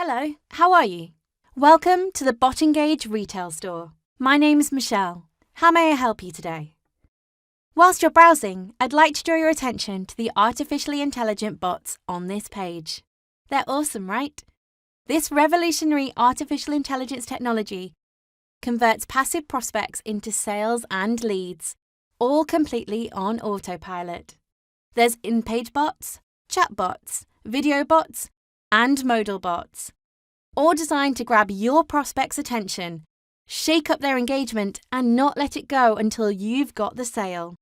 Hello, how are you? Welcome to the botengage retail store. My name's Michelle. How may I help you today? Whilst you're browsing, I'd like to draw your attention to the artificially intelligent bots on this page. They're awesome, right? This revolutionary artificial intelligence technology converts passive prospects into sales and leads, all completely on autopilot. There's in-page bots, chat bots, video bots, and modal bots, all designed to grab your prospects' attention, shake up their engagement, and not let it go until you've got the sale.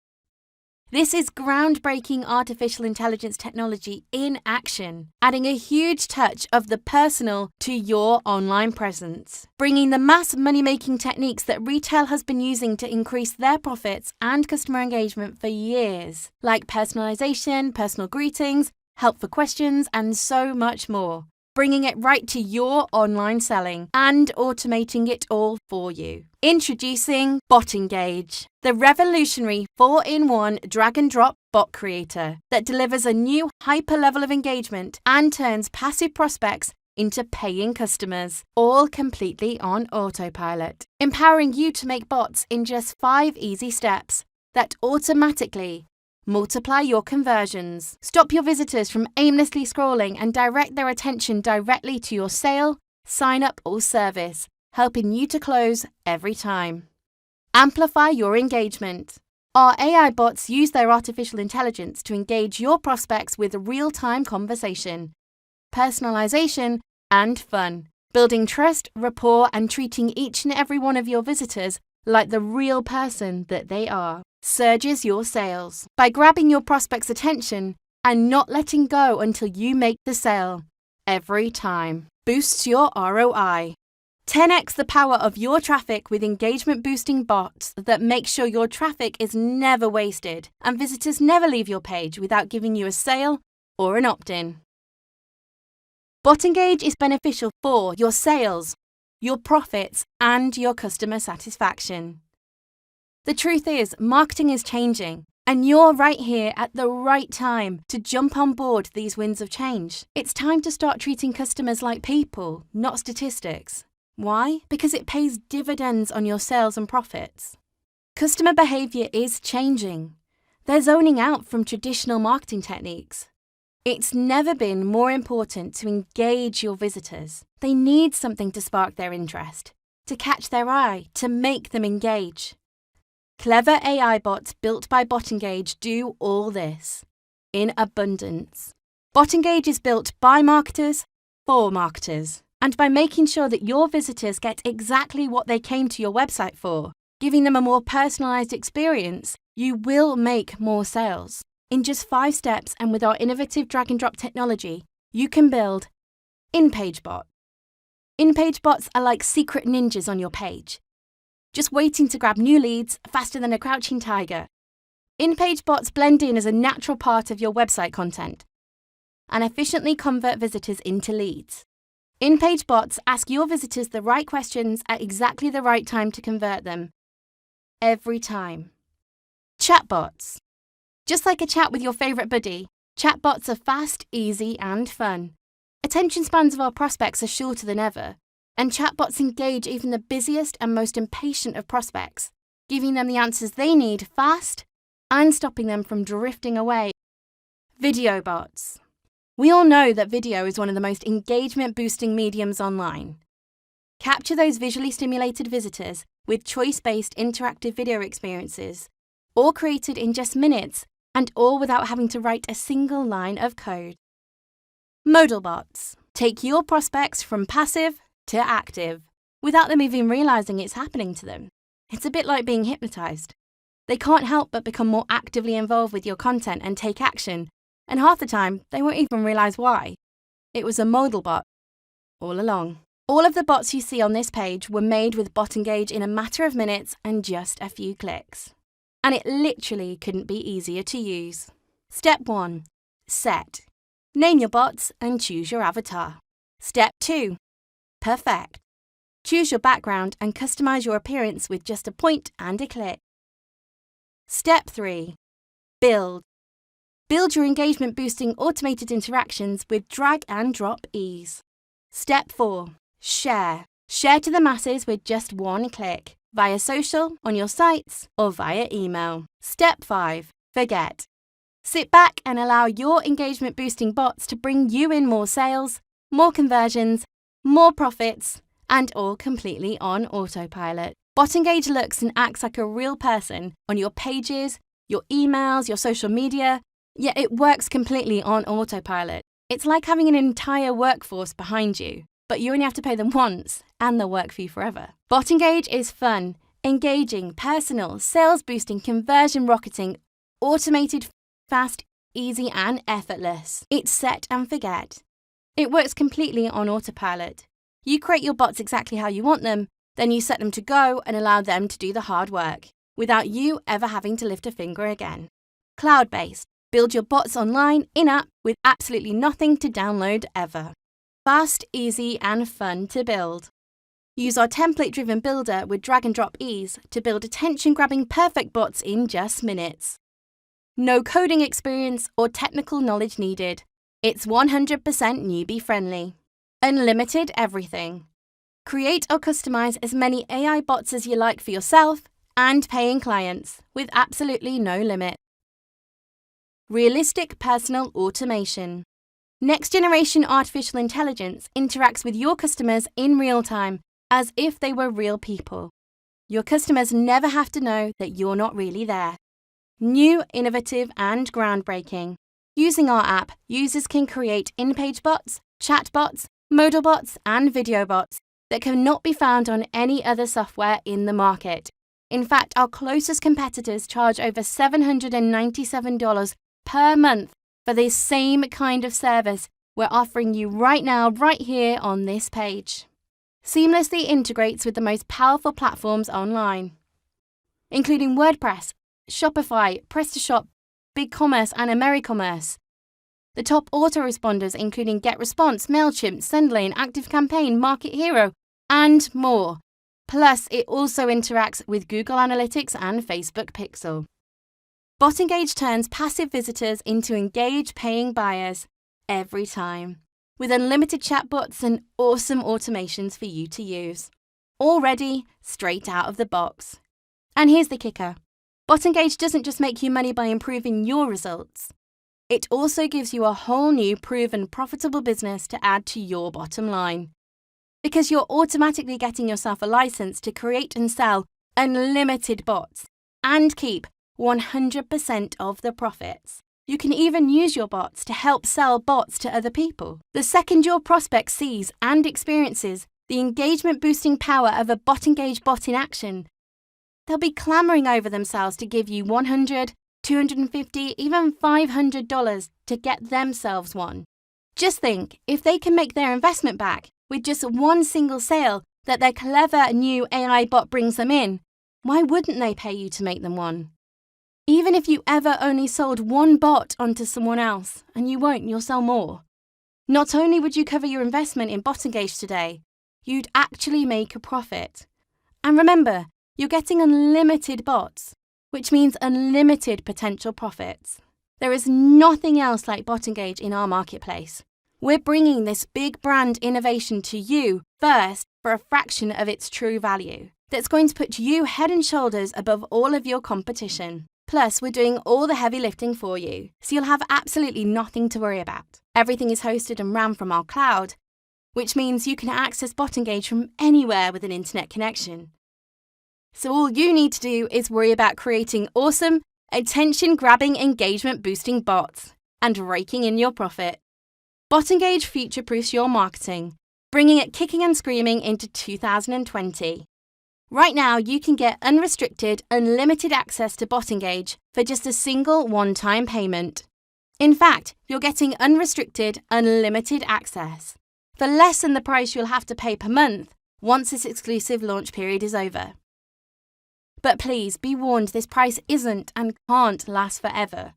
This is groundbreaking artificial intelligence technology in action, adding a huge touch of the personal to your online presence, bringing the mass money-making techniques that retail has been using to increase their profits and customer engagement for years, like personalization, personal greetings, help for questions, and so much more, bringing it right to your online selling and automating it all for you. Introducing botengage, the revolutionary 4-in-1 drag-and-drop bot creator that delivers a new hyper level of engagement and turns passive prospects into paying customers, all completely on autopilot, empowering you to make bots in just 5 easy steps that automatically multiply your conversions, stop your visitors from aimlessly scrolling, and direct their attention directly to your sale, sign up, or service, helping you to close every time. Amplify your engagement. Our AI bots use their artificial intelligence to engage your prospects with real-time conversation, personalization, and fun, building trust, rapport, and treating each and every one of your visitors like the real person that they are. Surges your sales by grabbing your prospects' attention and not letting go until you make the sale every time. Boosts your ROI. 10x the power of your traffic with engagement-boosting bots that make sure your traffic is never wasted and visitors never leave your page without giving you a sale or an opt-in. Botengage is beneficial for your sales, your profits, and your customer satisfaction. The truth is, marketing is changing, and you're right here at the right time to jump on board these winds of change. It's time to start treating customers like people, not statistics. Why? Because it pays dividends on your sales and profits. Customer behavior is changing. They're zoning out from traditional marketing techniques. It's never been more important to engage your visitors. They need something to spark their interest, to catch their eye, to make them engage. Clever AI bots built by botengage do all this in abundance. Botengage is built by marketers for marketers, and by making sure that your visitors get exactly what they came to your website for, giving them a more personalized experience, you will make more sales. In just 5 steps and with our innovative drag-and-drop technology, you can build in-page bot. In-page bots are like secret ninjas on your page, just waiting to grab new leads faster than a crouching tiger. In-page bots blend in as a natural part of your website content and efficiently convert visitors into leads. In-page bots ask your visitors the right questions at exactly the right time to convert them. Every time. Chatbots. Just like a chat with your favorite buddy, chatbots are fast, easy, and fun. Attention spans of our prospects are shorter than ever, and chatbots engage even the busiest and most impatient of prospects, giving them the answers they need fast and stopping them from drifting away. Video bots. We all know that video is one of the most engagement-boosting mediums online. Capture those visually stimulated visitors with choice-based interactive video experiences, all created in just minutes and all without having to write a single line of code. Modal bots take your prospects from passive to active, without them even realizing it's happening to them. It's a bit like being hypnotized. They can't help but become more actively involved with your content and take action, and half the time, they won't even realize why. It was a modal bot all along. All of the bots you see on this page were made with botengage in a matter of minutes and just a few clicks. And it literally couldn't be easier to use. Step 1. Set. Name your bots and choose your avatar. Step 2. Perfect. Choose your background and customize your appearance with just a point and a click. Step 3. Build. Build your engagement-boosting automated interactions with drag and drop ease. Step 4. Share. Share to the masses with just one click, via social, on your sites, or via email. Step 5. Forget. Sit back and allow your engagement-boosting bots to bring you in more sales, more conversions, more profits, and all completely on autopilot. Botengage looks and acts like a real person on your pages, your emails, your social media, yet it works completely on autopilot. It's like having an entire workforce behind you, but you only have to pay them once, and they'll work for you forever. Botengage is fun, engaging, personal, sales-boosting, conversion rocketing, automated, fast, easy, and effortless. It's set and forget. It works completely on autopilot. You create your bots exactly how you want them, then you set them to go and allow them to do the hard work, without you ever having to lift a finger again. Cloud-based. Build your bots online, in-app, with absolutely nothing to download ever. Fast, easy, and fun to build. Use our template-driven builder with drag-and-drop ease to build attention-grabbing perfect bots in just minutes. No coding experience or technical knowledge needed. It's 100% newbie-friendly. Unlimited everything. Create or customize as many AI bots as you like for yourself and paying clients, with absolutely no limit. Realistic personal automation. Next-generation artificial intelligence interacts with your customers in real time, as if they were real people. Your customers never have to know that you're not really there. New, innovative, and groundbreaking. Using our app, users can create in-page bots, chat bots, modal bots, and video bots that cannot be found on any other software in the market. In fact, our closest competitors charge over $797 per month for this same kind of service we're offering you right now, right here on this page. Seamlessly integrates with the most powerful platforms online, including WordPress, Shopify, PrestaShop, BigCommerce, and AmeriCommerce. The top autoresponders including GetResponse, MailChimp, SendLane, ActiveCampaign, Market Hero, and more. Plus, it also interacts with Google Analytics and Facebook Pixel. Botengage turns passive visitors into engaged paying buyers every time, with unlimited chatbots and awesome automations for you to use. All ready, straight out of the box. And here's the kicker. Botengage doesn't just make you money by improving your results. It also gives you a whole new proven profitable business to add to your bottom line. Because you're automatically getting yourself a license to create and sell unlimited bots and keep 100% of the profits. You can even use your bots to help sell bots to other people. The second your prospect sees and experiences the engagement-boosting power of a Botengage bot in action, they'll be clamoring over themselves to give you $100, $250, even $500 to get themselves one. Just think, if they can make their investment back with just one single sale that their clever new AI bot brings them in, why wouldn't they pay you to make them one? Even if you ever only sold one bot onto someone else, and you won't, you'll sell more. Not only would you cover your investment in Botengage today, you'd actually make a profit. And remember, you're getting unlimited bots, which means unlimited potential profits. There is nothing else like Botengage in our marketplace. We're bringing this big brand innovation to you first for a fraction of its true value. That's going to put you head and shoulders above all of your competition. Plus, we're doing all the heavy lifting for you, so you'll have absolutely nothing to worry about. Everything is hosted and ran from our cloud, which means you can access Botengage from anywhere with an internet connection. So all you need to do is worry about creating awesome, attention-grabbing, engagement-boosting bots and raking in your profit. Botengage future-proofs your marketing, bringing it kicking and screaming into 2020. Right now, you can get unrestricted, unlimited access to Botengage for just a single one-time payment. In fact, you're getting unrestricted, unlimited access for less than the price you'll have to pay per month once this exclusive launch period is over. But please be warned, this price isn't and can't last forever.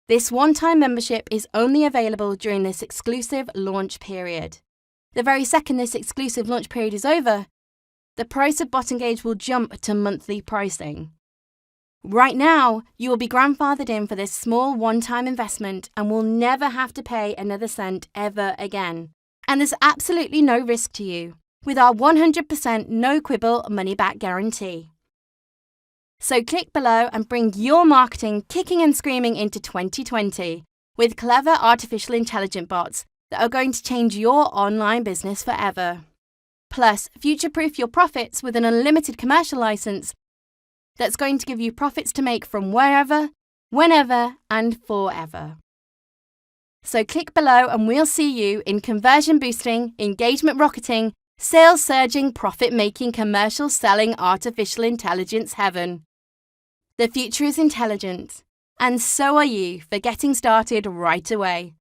This one-time membership is only available during this exclusive launch period. The very second this exclusive launch period is over, the price of Botengage will jump to monthly pricing. Right now, you will be grandfathered in for this small one-time investment and will never have to pay another cent ever again. And there's absolutely no risk to you with our 100% no quibble money back guarantee. So click below and bring your marketing kicking and screaming into 2020 with clever artificial intelligence bots that are going to change your online business forever. Plus, future-proof your profits with an unlimited commercial license that's going to give you profits to make from wherever, whenever, and forever. So click below and we'll see you in conversion boosting, engagement rocketing, sales surging, profit-making, commercial selling, artificial intelligence heaven. The future is intelligent, and so are you for getting started right away.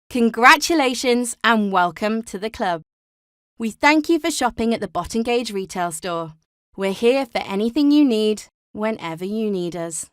Congratulations and welcome to the club. We thank you for shopping at the botengage retail store. We're here for anything you need, whenever you need us.